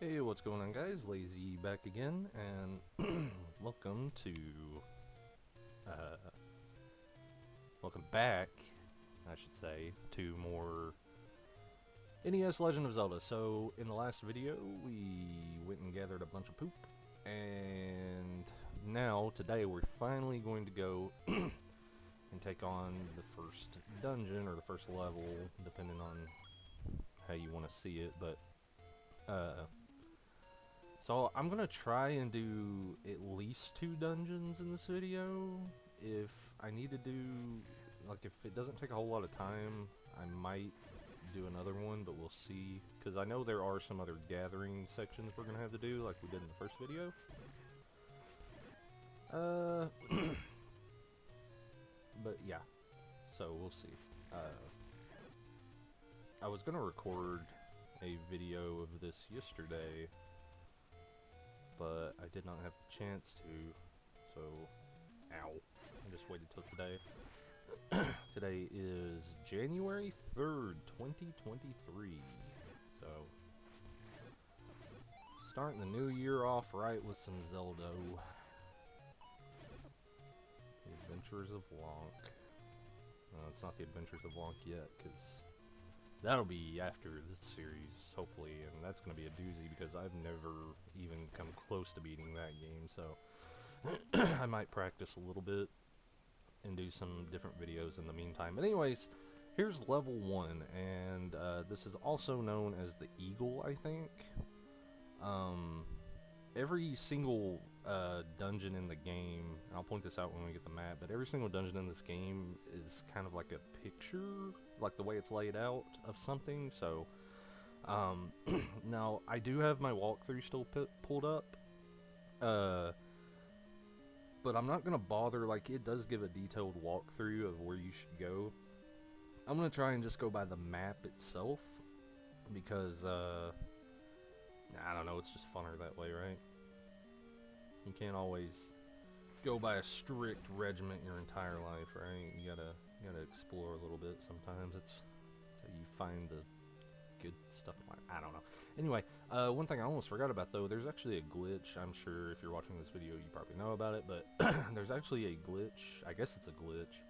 Hey, what's going on, guys? Lazy back again, and welcome to, uh, welcome back, I should say, to more NES Legend of Zelda. So, in the last video, we went and gathered a bunch of poop, and now, today, we're finally going to go and take on the first dungeon, or the first level, depending on how you want to see it, but, so I'm gonna try and do at least 2 dungeons in this video. If I need to do, like, if it doesn't take a whole lot of time, I might do another one, but we'll see. Because I know there are some other gathering sections we're gonna have to do, like we did in the first video. But yeah, so we'll see. I was gonna record a video of this yesterday, but I did not have the chance to, so, ow, I just waited till today. Today is January 3rd, 2023, so, starting the new year off right with some Zelda. The Adventures of Lonk. No, it's not the Adventures of Lonk yet, because that'll be after this series, hopefully, and that's going to be a doozy because I've never even come close to beating that game, so I might practice a little bit and do some different videos in the meantime. But anyways, here's level 1, and this is also known as the Eagle, I think. Every single dungeon in the game, and I'll point this out when we get the map, but every single dungeon in this game is kind of like a picture, like the way it's laid out, of something. So now I do have my walkthrough still pulled up, but I'm not gonna bother. Like, it does give a detailed walkthrough of where you should go. I'm gonna try and just go by the map itself, because I don't know, it's just funner that way, right? You can't always go by a strict regiment your entire life, right? You gotta explore a little bit sometimes. It's how you find the good stuff in life. I don't know. Anyway, one thing I almost forgot about, though, there's actually a glitch. I'm sure if you're watching this video, you probably know about it, but there's actually a glitch. I guess it's a glitch.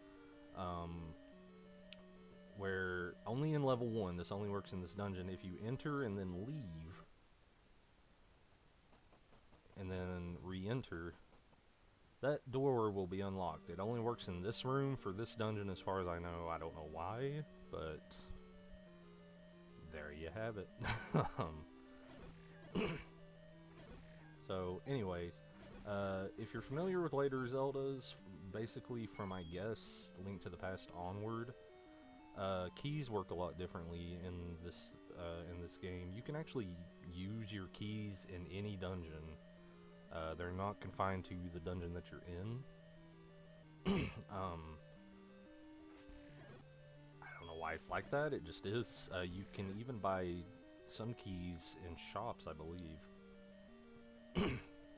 Where only in level 1, this only works in this dungeon, if you enter and then leave, and then re-enter, that door will be unlocked. It only works in this room for this dungeon as far as I know. I don't know why, but there you have it. So anyways, if you're familiar with later Zeldas, basically from, I guess, Link to the Past onward, keys work a lot differently in this game. You can actually use your keys in any dungeon. They're not confined to the dungeon that you're in. I don't know why it's like that. It just is. You can even buy some keys in shops, I believe.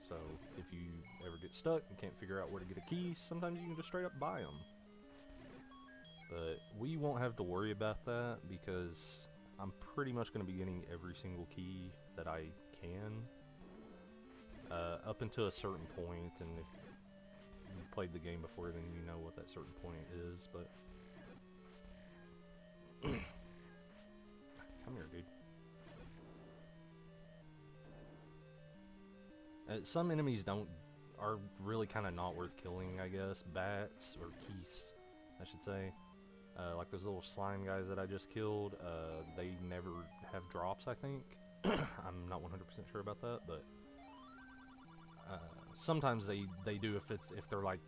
So if you ever get stuck and can't figure out where to get a key, sometimes you can just straight up buy them. But we won't have to worry about that because I'm pretty much going to be getting every single key that I can. Up until a certain point, and if you've played the game before, then you know what that certain point is, but come here, dude. Some enemies are really kind of not worth killing, I guess. Bats, or keys, I should say. Like those little slime guys that I just killed, they never have drops, I think. I'm not 100% sure about that, but sometimes they do if they're like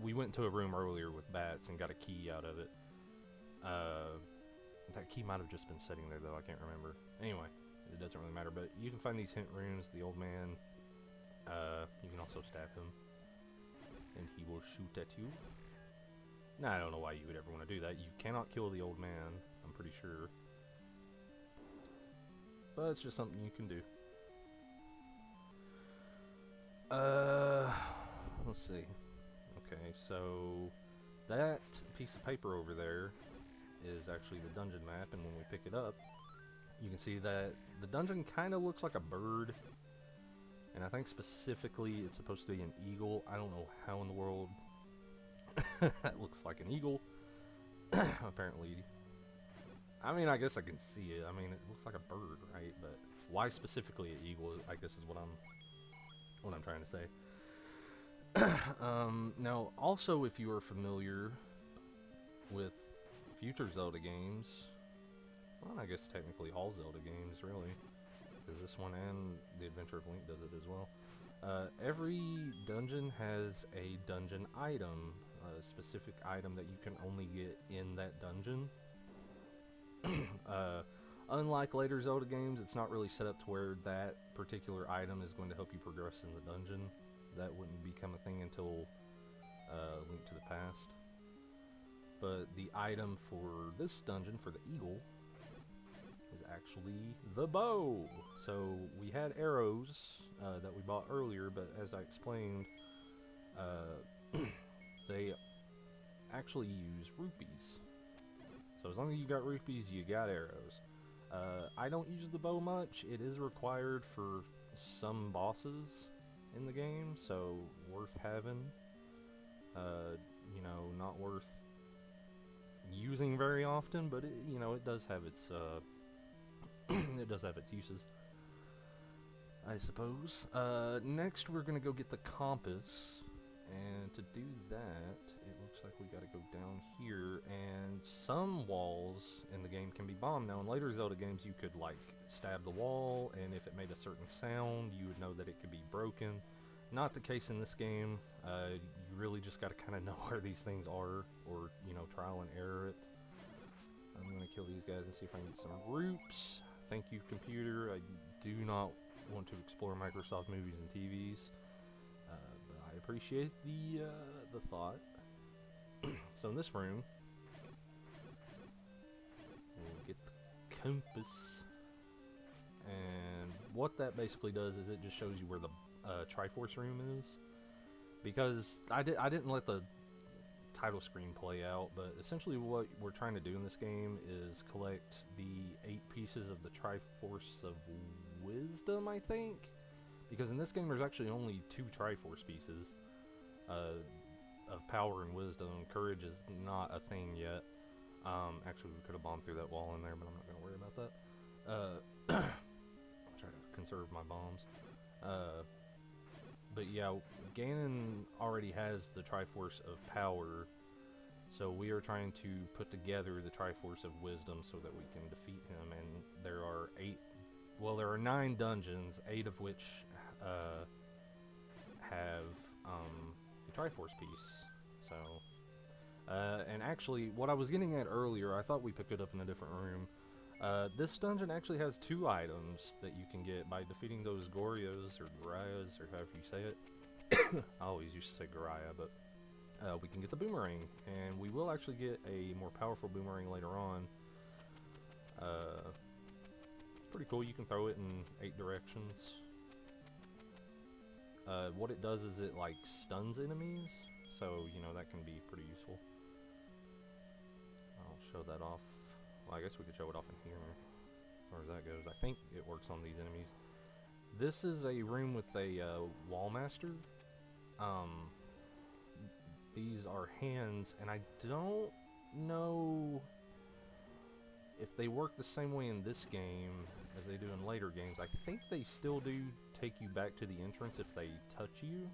we went to a room earlier with bats and got a key out of it. That key might have just been sitting there, though. I can't remember. Anyway, it doesn't really matter. But you can find these hint runes. The old man. You can also stab him, and he will shoot at you. Now, I don't know why you would ever want to do that. You cannot kill the old man, I'm pretty sure. But it's just something you can do. Let's see. Okay, so that piece of paper over there is actually the dungeon map, and when we pick it up, You can see that the dungeon kind of looks like a bird, and I think specifically it's supposed to be an eagle. I don't know how in the world that looks like an eagle. Apparently, I mean, I guess I can see it. I mean, it looks like a bird, right? But why specifically an eagle? I guess is what I'm trying to say. Now, also, if you are familiar with future Zelda games, well, I guess technically all Zelda games, really, because this one and The Adventure of Link does it as well. Every dungeon has a dungeon item, a specific item that you can only get in that dungeon. Unlike later Zelda games, it's not really set up to where that particular item is going to help you progress in the dungeon. That wouldn't become a thing until Link to the Past. But the item for this dungeon, for the eagle, is actually the bow. So we had arrows that we bought earlier, but as I explained, they actually use rupees. So as long as you got rupees, you got arrows. I don't use the bow much. It is required for some bosses in the game, so worth having. You know, not worth using very often, but it, you know, it does have its it does have its uses, I suppose. Next we're gonna go get the compass, and to do that, it looks like we gotta go down here, and some walls in the game can be bombed. Now in later Zelda games you could like stab the wall, and if it made a certain sound you would know that it could be broken. Not the case in this game. You really just gotta kinda know where these things are, or, you know, trial and error it. I'm gonna kill these guys and see if I can get some roots. Thank you, computer. I do not want to explore Microsoft movies and TVs, but I appreciate the thought. So in this room, we'll get the compass, and what that basically does is it just shows you where the Triforce room is. Because I didn't let the title screen play out, but essentially what we're trying to do in this game is collect the 8 pieces of the Triforce of Wisdom, I think. Because in this game there's actually only 2 Triforce pieces of power and wisdom. Courage is not a thing yet. Actually, we could have bombed through that wall in there, but I'm not going to worry about that. I'll try to conserve my bombs. But yeah, Ganon already has the Triforce of Power, so we are trying to put together the Triforce of Wisdom so that we can defeat him. And there are 9 dungeons, 8 of which have the Triforce piece. So, and actually, what I was getting at earlier, I thought we picked it up in a different room. This dungeon actually has 2 items that you can get by defeating those Gorias, or Gorias, or however you say it. I always used to say Goria, but we can get the boomerang, and we will actually get a more powerful boomerang later on. It's pretty cool. You can throw it in 8 directions. What it does is it like stuns enemies, so you know that can be pretty useful. I'll show that off. Well, I guess we could show it off in here, or as that goes. I think it works on these enemies. This is a room with a wall master. These are hands, and I don't know if they work the same way in this game as they do in later games. I think they still do take you back to the entrance if they touch you.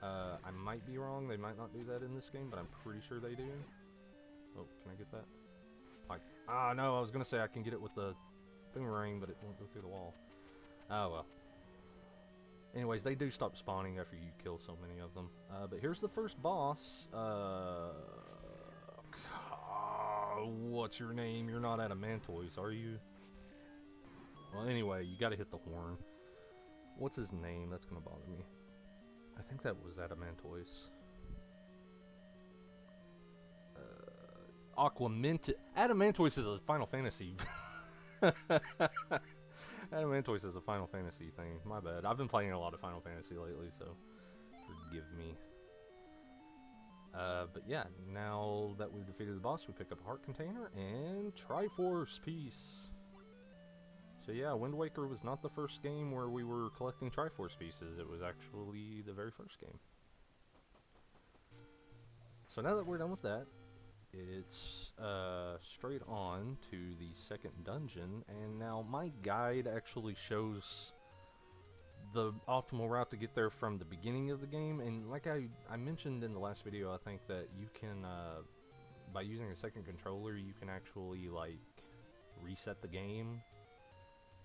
I might be wrong. They might not do that in this game, but I'm pretty sure they do. Oh, can I get that? No, I was gonna say I can get it with the boomerang, but it won't go through the wall. Oh well. Anyways, they do stop spawning after you kill so many of them. But here's the first boss. What's your name? You're not Adamantoise, are you? Well, anyway, you gotta hit the horn. What's his name? That's gonna bother me. I think that was Adamantoise. Adamantoise is a Final Fantasy. Adamantoise is a Final Fantasy thing. My bad. I've been playing a lot of Final Fantasy lately, so forgive me. But yeah, now that we've defeated the boss, we pick up a heart container and Triforce piece. So yeah, Wind Waker was not the first game where we were collecting Triforce pieces. It was actually the very first game. So now that we're done with that, it's straight on to the second dungeon, and now my guide actually shows the optimal route to get there from the beginning of the game. And like I mentioned in the last video, I think that you can, by using a second controller, you can actually like reset the game,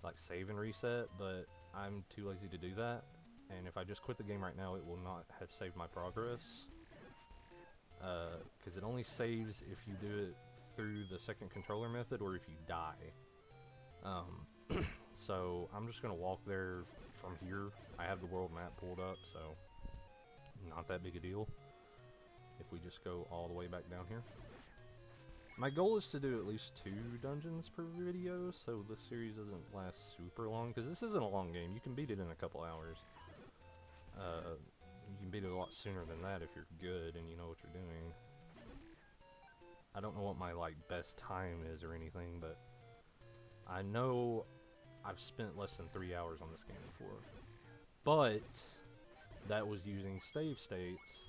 like save and reset, but I'm too lazy to do that, and if I just quit the game right now, it will not have saved my progress. Because it only saves if you do it through the second controller method or if you die. So I'm just gonna walk there from here. I have the world map pulled up, so not that big a deal if we just go all the way back down here. My goal is to do at least 2 dungeons per video, so this series doesn't last super long, because this isn't a long game. You can beat it in a couple hours. You can beat it a lot sooner than that if you're good and you know what you're doing. I don't know what my like best time is or anything, but I know I've spent less than 3 hours on this game before. But that was using save states,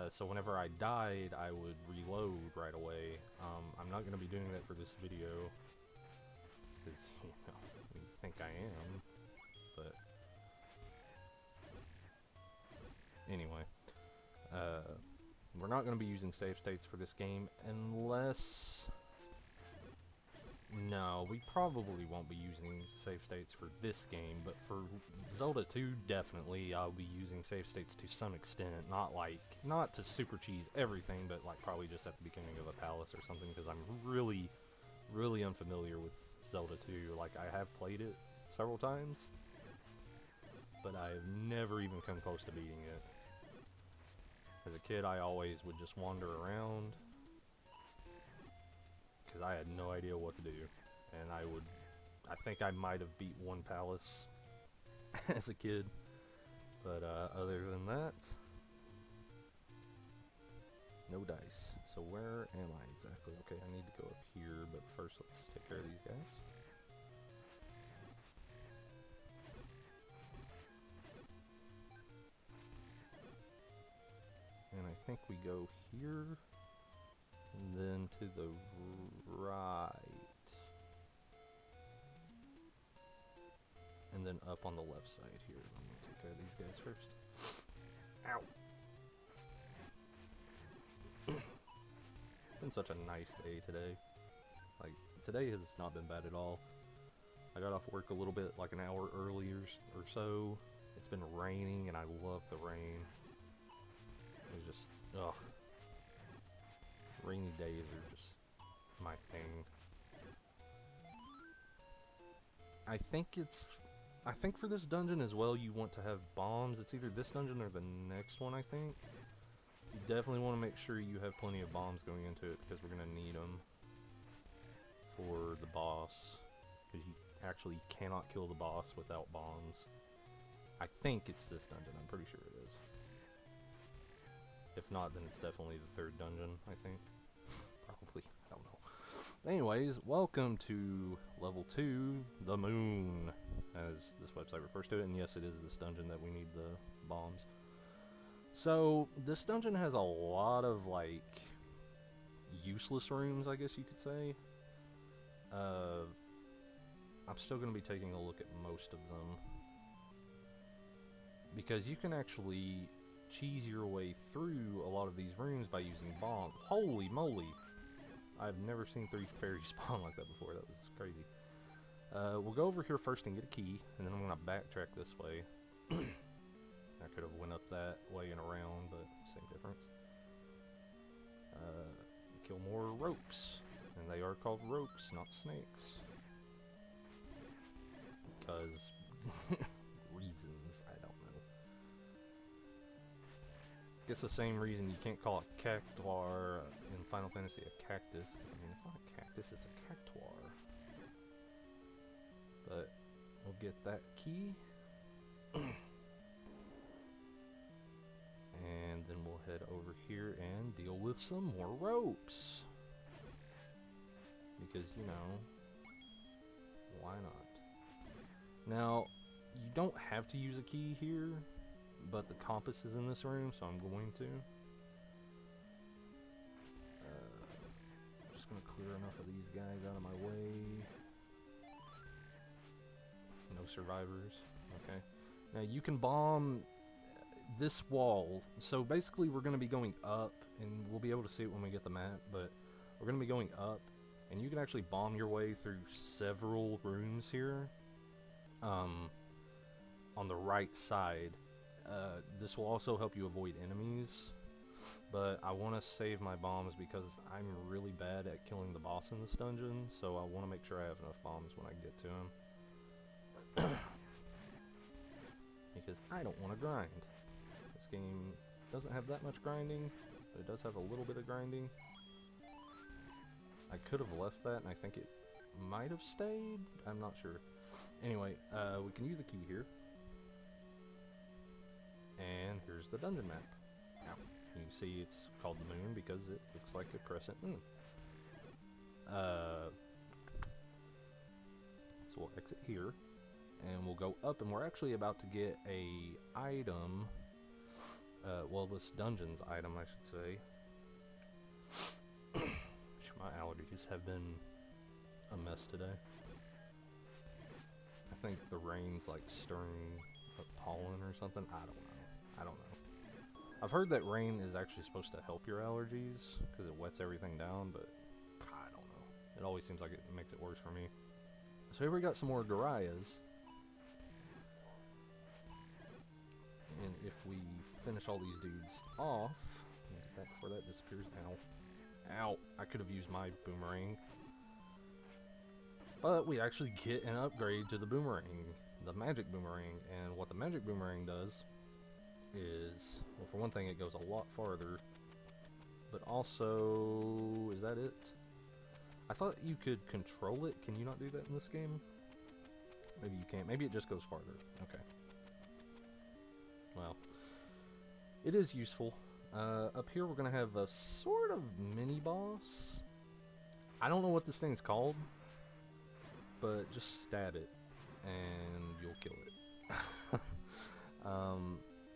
so whenever I died, I would reload right away. I'm not going to be doing that for this video, because, you know, you think I am, but anyway, we're not going to be using save states for this game unless... No, we probably won't be using save states for this game, but for Zelda 2, definitely I'll be using save states to some extent. Not to super cheese everything, but like probably just at the beginning of a palace or something, because I'm really, really unfamiliar with Zelda 2. Like, I have played it several times, but I've never even come close to beating it. As a kid, I always would just wander around, because I had no idea what to do, and I think I might have beat one palace as a kid, but other than that, no dice. So where am I exactly? Okay, I need to go up here, but first let's take care of these guys. And I think we go here, and then to the right, and then up on the left side here. I'm gonna take care of these guys first. Ow! It's been such a nice day today. Like, today has not been bad at all. I got off work a little bit, like an hour earlier or so. It's been raining, and I love the rain. It's just, ugh. Rainy days are just my thing. I think for this dungeon as well, you want to have bombs. It's either this dungeon or the next one, I think. You definitely want to make sure you have plenty of bombs going into it, because we're going to need them for the boss. Because you actually cannot kill the boss without bombs. I think it's this dungeon. I'm pretty sure it is. If not, then it's definitely the 3rd dungeon, I think. Probably. I don't know. Anyways, welcome to level 2, the moon, as this website refers to it. And yes, it is this dungeon that we need the bombs. So, this dungeon has a lot of, like, useless rooms, I guess you could say. I'm still going to be taking a look at most of them, because you can actually cheese your way through a lot of these rooms by using bombs. Holy moly! I've never seen 3 fairies spawn like that before. That was crazy. We'll go over here first and get a key, and then I'm going to backtrack this way. I could have went up that way and around, but same difference. Kill more ropes, and they are called ropes, not snakes. Because reasons, I don't know. It's the same reason you can't call a cactuar in Final Fantasy a cactus, because I mean, it's not a cactus, it's a cactuar. But we'll get that key. And then we'll head over here and deal with some more ropes. Because, you know, why not? Now, you don't have to use a key here, but the compass is in this room, so I'm going to. Just gonna clear enough of these guys out of my way. No survivors. Okay. Now you can bomb this wall. So basically we're gonna be going up, and we'll be able to see it when we get the map, but we're gonna be going up, and you can actually bomb your way through several rooms here. On the right side. This will also help you avoid enemies, but I want to save my bombs because I'm really bad at killing the boss in this dungeon, so I want to make sure I have enough bombs when I get to him. Because I don't want to grind. This game doesn't have that much grinding, but it does have a little bit of grinding. I could have left that, and I think it might have stayed. I'm not sure. Anyway, we can use the key here. And here's the dungeon map. Now, you can see it's called the moon because it looks like a crescent moon. So we'll exit here, and we'll go up, and we're actually about to get a item. Well, this dungeon's item, I should say. My allergies have been a mess today. I think the rain's like stirring up pollen or something. I don't know. I've heard that rain is actually supposed to help your allergies because it wets everything down, but I don't know. It always seems like it makes it worse for me. So here we got some more Garayas. And if we finish all these dudes off, get that before that disappears. Ow. Ow. I could have used my boomerang. But we actually get an upgrade to the boomerang, the magic boomerang. And what the magic boomerang does is, well, for one thing, it goes a lot farther. But also, is that it? I thought you could control it. Can you not do that in this game? Maybe you can't. Maybe it just goes farther. Okay. Well, it is useful. Up here, we're going to have a sort of mini-boss. I don't know what this thing's called, but just stat it, and you'll kill it.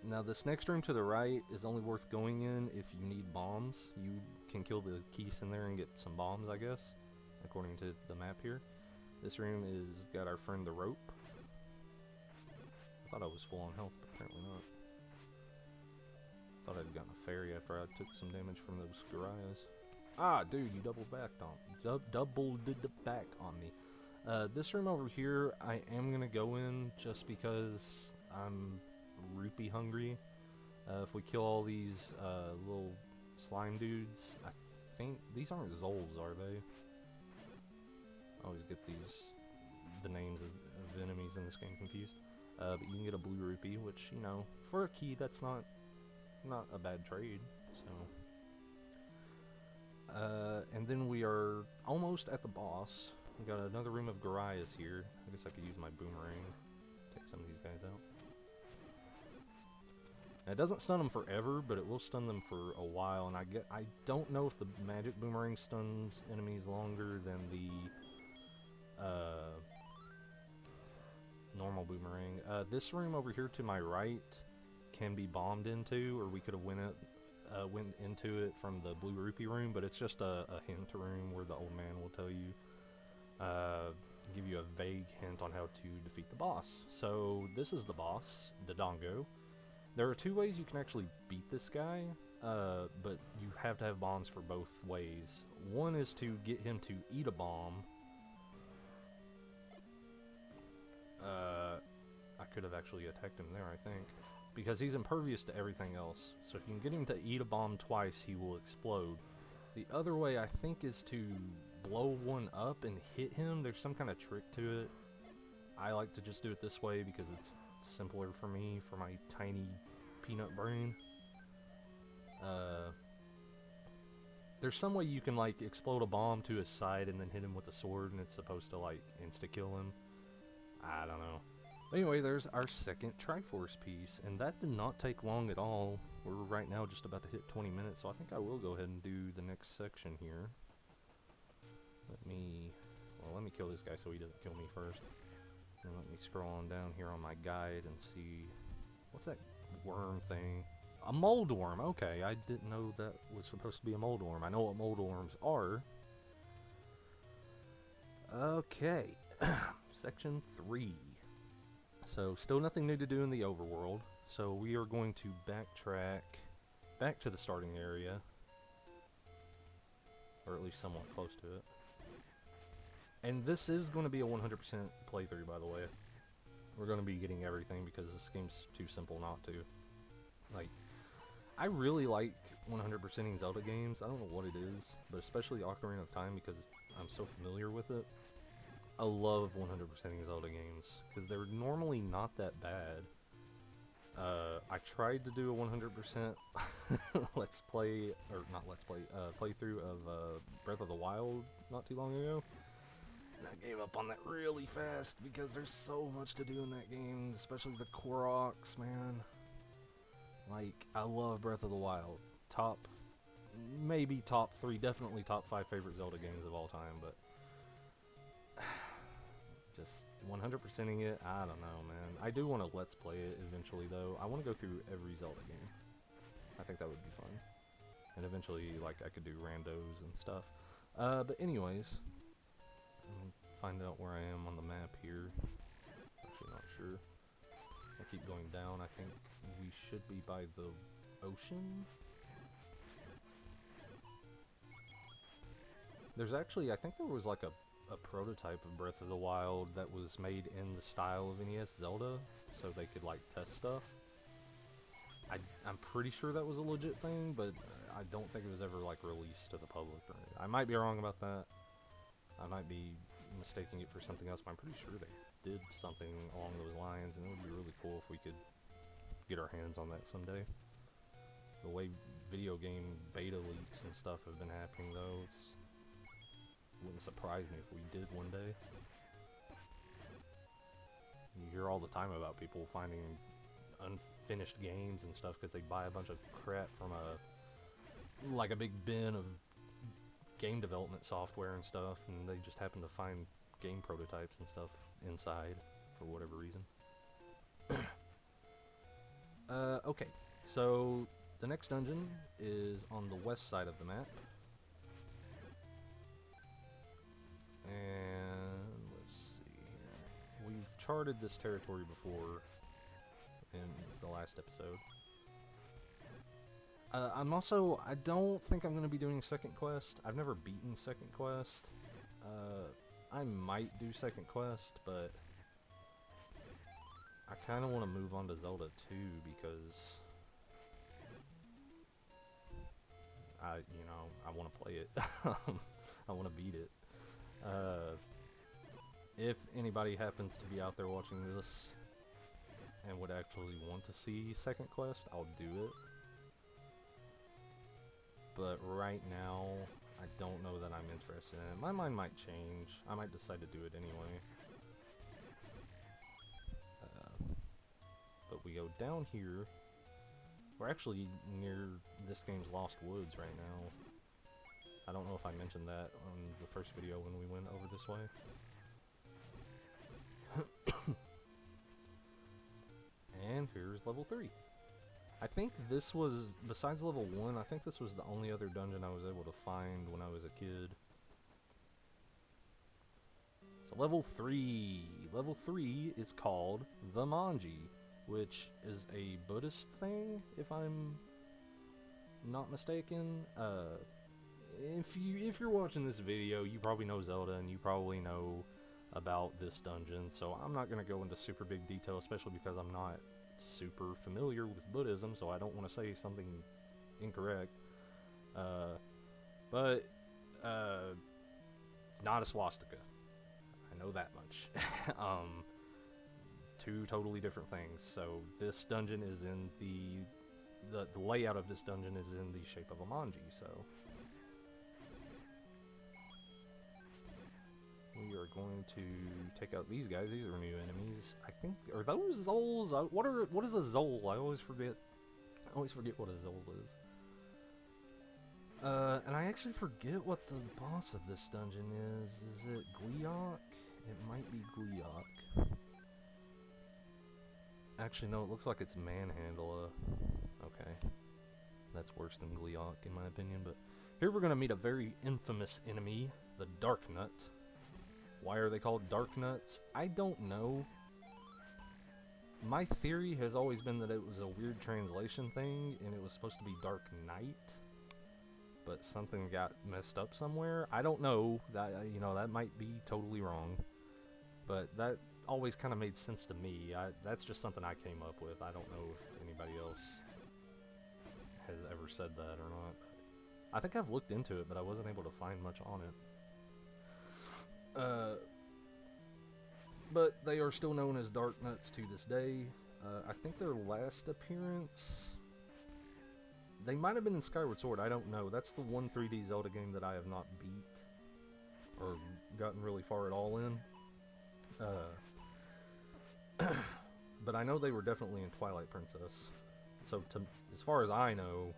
Now, this next room to the right is only worth going in if you need bombs. You can kill the keys in there and get some bombs, I guess, according to the map here. This room is got our friend the rope. I thought I was full on health, but apparently not. Thought I'd gotten a fairy after I took some damage from those Garayas. Ah, dude, you doubled back on me. This room over here, I am gonna go in just because I'm rupee hungry. If we kill all these little slime dudes, I think these aren't Zols, are they? I always get the names of enemies in this game confused. But you can get a blue rupee, which, you know, for a key, that's not a bad trade. So, and then we are almost at the boss. We got another room of Garayas here. I guess I could use my boomerang, take some of these guys out. Now, it doesn't stun them forever, but it will stun them for a while. And I don't know if the magic boomerang stuns enemies longer than the normal boomerang. This room over here to my right can be bombed into, or we could have went into it from the blue rupee room, but it's just a hint room where the old man will tell you, give you a vague hint on how to defeat the boss. So this is the boss, Dodongo. There are two ways you can actually beat this guy, but you have to have bombs for both ways. One is to get him to eat a bomb. I could have actually attacked him there, I think, because he's impervious to everything else. So if you can get him to eat a bomb twice, he will explode. The other way, I think, is to blow one up and hit him. There's some kind of trick to it. I like to just do it this way because it's simpler for me, for my tiny peanut brain. There's some way you can, like, explode a bomb to his side and then hit him with a sword, and it's supposed to, like, insta-kill him. I don't know. Anyway, there's our second Triforce piece, and that did not take long at all. We're right now just about to hit 20 minutes, so I think I will go ahead and do the next section here. Let me kill this guy so he doesn't kill me first. And let me scroll on down here on my guide and see... What's that worm thing? A mold worm! Okay, I didn't know that was supposed to be a mold worm. I know what mold worms are. Okay, section 3. So, still nothing new to do in the overworld. So, we are going to backtrack back to the starting area. Or at least somewhat close to it. And this is going to be a 100% playthrough, by the way. We're going to be getting everything because this game's too simple not to. Like, I really like 100%ing Zelda games. I don't know what it is, but especially Ocarina of Time because I'm so familiar with it. I love 100%ing Zelda games because they're normally not that bad. I tried to do a 100% playthrough of Breath of the Wild not too long ago. And I gave up on that really fast because there's so much to do in that game, especially the Koroks, man. Like, I love Breath of the Wild. Maybe top 3, definitely top 5 favorite Zelda games of all time, but just 100%ing it, I don't know, man. I do want to Let's Play it eventually, though. I want to go through every Zelda game. I think that would be fun. And eventually, like, I could do randos and stuff. But anyways, let me find out where I am on the map here. Actually, not sure. I keep going down. I think we should be by the ocean. There's actually, I think there was like a prototype of Breath of the Wild that was made in the style of NES Zelda, so they could like test stuff. I'm pretty sure that was a legit thing, but I don't think it was ever like released to the public. Or anything. I might be wrong about that. I might be mistaking it for something else, but I'm pretty sure they did something along those lines, and it would be really cool if we could get our hands on that someday. The way video game beta leaks and stuff have been happening, though, wouldn't surprise me if we did one day. You hear all the time about people finding unfinished games and stuff because they buy a bunch of crap from a big bin of game development software and stuff, and they just happen to find game prototypes and stuff inside for whatever reason. Okay, so the next dungeon is on the west side of the map. And let's see here. We've charted this territory before in the last episode. I don't think I'm going to be doing second quest. I've never beaten second quest. I might do second quest, but I kind of want to move on to Zelda 2 because I want to play it. I want to beat it. If anybody happens to be out there watching this and would actually want to see second quest, I'll do it. But right now, I don't know that I'm interested in it. My mind might change. I might decide to do it anyway. But we go down here. We're actually near this game's Lost Woods right now. I don't know if I mentioned that on the first video when we went over this way. And here's level 3. I think this was, besides level 1, I think this was the only other dungeon I was able to find when I was a kid. So level 3. Level 3 is called the Manji, which is a Buddhist thing, if I'm not mistaken. If you're watching this video, you probably know Zelda, and you probably know about this dungeon, so I'm not going to go into super big detail, especially because I'm not super familiar with Buddhism, so I don't want to say something incorrect. But it's not a swastika. I know that much. Two totally different things. So this dungeon is in the layout of this dungeon is in the shape of a manji, so we we are going to take out these guys. These are new enemies. I think, are those Zols? What is a Zol? I always forget. I always forget what a Zol is. And I actually forget what the boss of this dungeon is. Is it Gleeok? It might be Gleeok. Actually, no, it looks like it's Manhandla. Okay. That's worse than Gleeok, in my opinion, but here we're going to meet a very infamous enemy, the Dark Nut. Why are they called Dark Nuts? I don't know. My theory has always been that it was a weird translation thing, and it was supposed to be Dark Knight, but something got messed up somewhere. I don't know. That, you know, that might be totally wrong, but that always kind of made sense to me. That's just something I came up with. I don't know if anybody else has ever said that or not. I think I've looked into it, but I wasn't able to find much on it. But they are still known as Dark Nuts to this day. I think their last appearance, they might have been in Skyward Sword, I don't know. That's the one 3D Zelda game that I have not beat or gotten really far at all in. But I know they were definitely in Twilight Princess. So as far as I know,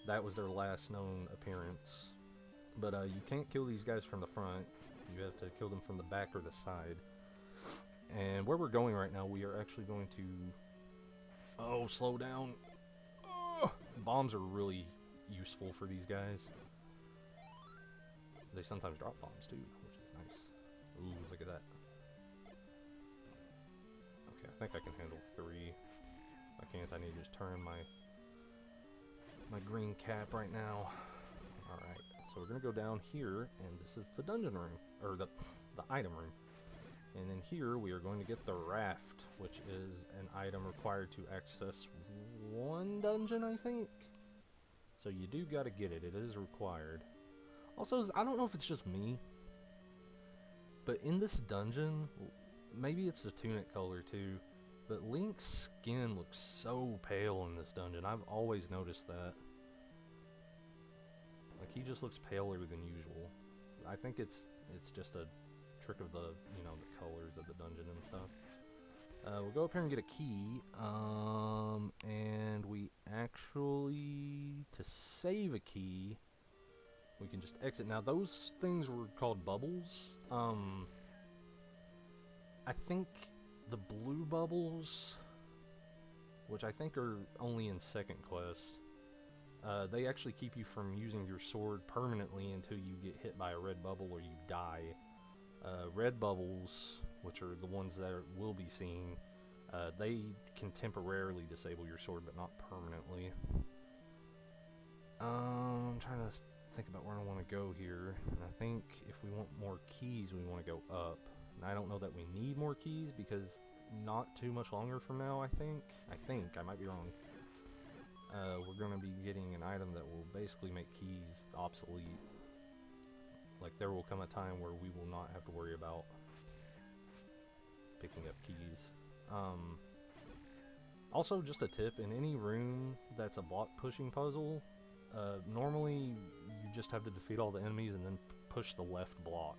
that was their last known appearance. But you can't kill these guys from the front. You have to kill them from the back or the side. And where we're going right now, we are actually going to... Oh, slow down. Oh, bombs are really useful for these guys. They sometimes drop bombs too, which is nice. Ooh, look at that. Okay, I think I can handle 3. If I can't, I need to just turn my green cap right now. Alright, so we're going to go down here, and this is the dungeon room, or the item room. And then here we are going to get the raft, which is an item required to access one dungeon, I think. So you do got to get it. It is required. Also, I don't know if it's just me, but in this dungeon, maybe it's the tunic color too, but Link's skin looks so pale in this dungeon. I've always noticed that. Like, he just looks paler than usual. I think it's just a trick of the, you know, the colors of the dungeon and stuff. We'll go up here and get a key, and we actually, to save a key, we can just exit. Now, those things were called bubbles. I think the blue bubbles, which I think are only in second quest, they actually keep you from using your sword permanently until you get hit by a red bubble or you die. Red bubbles, which are the ones that will be seen, they can temporarily disable your sword, but not permanently. I'm trying to think about where I want to go here, and I think if we want more keys, we want to go up. And I don't know that we need more keys, because not too much longer from now, I think, I might be wrong, we're going to be getting an item that will basically make keys obsolete. Like, there will come a time where we will not have to worry about picking up keys. Also, just a tip, in any room that's a block pushing puzzle, normally you just have to defeat all the enemies and then push the left block,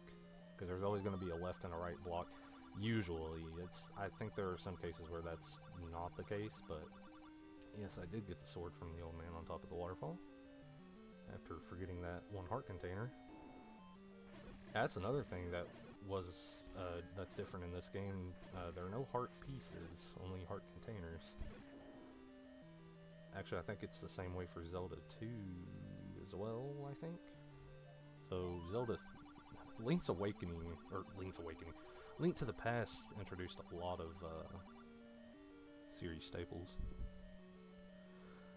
because there's always going to be a left and a right block. Usually, I think there are some cases where that's not the case, but yes, I did get the sword from the old man on top of the waterfall, after forgetting that one heart container. That's another thing that was that's different in this game. There are no heart pieces, only heart containers. Actually, I think it's the same way for Zelda 2 as well, I think. So Link's Awakening, Link to the Past introduced a lot of series staples.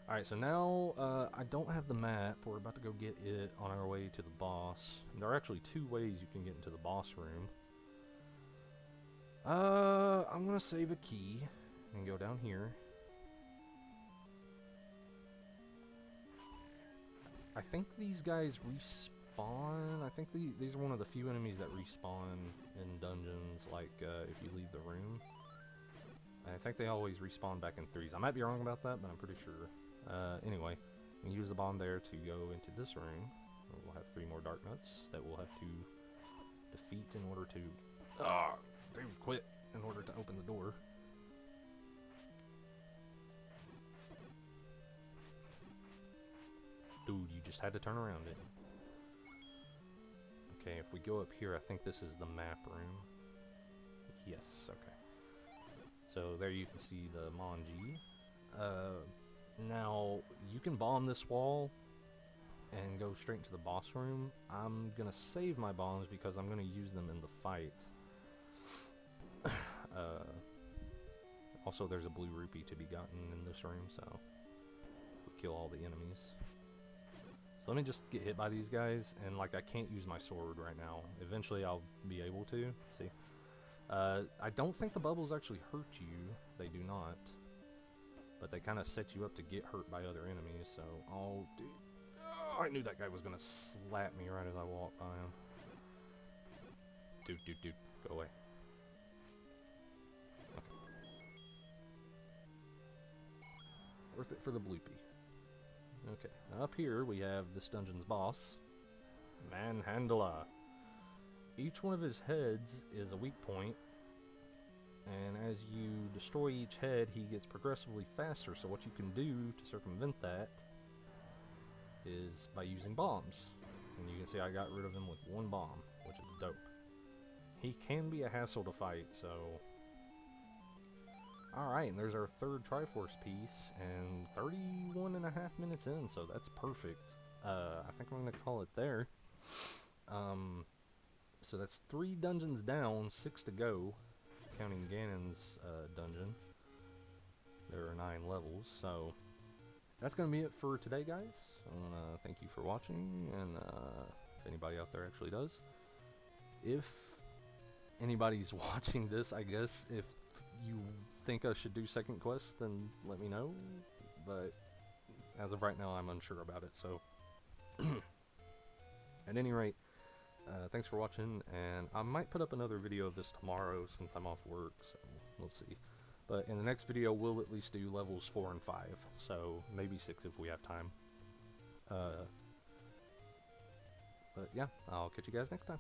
Alright, so now I don't have the map. We're about to go get it on our way to the boss. There are actually 2 ways you can get into the boss room. I'm gonna save a key and go down here. I think these guys respawn. I think these are one of the few enemies that respawn in dungeons, like if you leave the room. I think they always respawn back in 3s. I might be wrong about that, but I'm pretty sure. Anyway, we can use the bomb there to go into this room. We'll have 3 more Dark Nuts that we'll have to Defeat in order to... Ah, dude, quit in order to open the door. Dude, you just had to turn around it. Okay, if we go up here, I think this is the map room. Yes, okay. So there you can see the Manji. Now, you can bomb this wall and go straight into the boss room. I'm gonna save my bombs because I'm gonna use them in the fight. Also, there's a blue rupee to be gotten in this room, so if we kill all the enemies. So let me just get hit by these guys, and like I can't use my sword right now. Eventually I'll be able to. See? I don't think the bubbles actually hurt you. They do not. But they kind of set you up to get hurt by other enemies, so... Oh, dude. Oh, I knew that guy was going to slap me right as I walked by him. Dude. Go away. Okay. Worth it for the bloopy. Okay. Up here we have this dungeon's boss, Manhandla. Each one of his heads is a weak point, and as you destroy each head, he gets progressively faster. So what you can do to circumvent that is by using bombs. And you can see I got rid of him with one bomb, which is dope. He can be a hassle to fight, so... Alright, and there's our third Triforce piece, and 31 and a half minutes in, so that's perfect. I think I'm going to call it there. So that's 3 dungeons down, 6 to go, counting Ganon's dungeon. There are 9 levels, so that's going to be it for today, guys. I want to thank you for watching, and if anybody out there actually does. If anybody's watching this, I guess, if you think I should do second quest, then let me know. But as of right now, I'm unsure about it, so... At any rate, thanks for watching, and I might put up another video of this tomorrow since I'm off work, so we'll see. But in the next video, we'll at least do levels 4 and 5, so maybe 6 if we have time. But yeah, I'll catch you guys next time.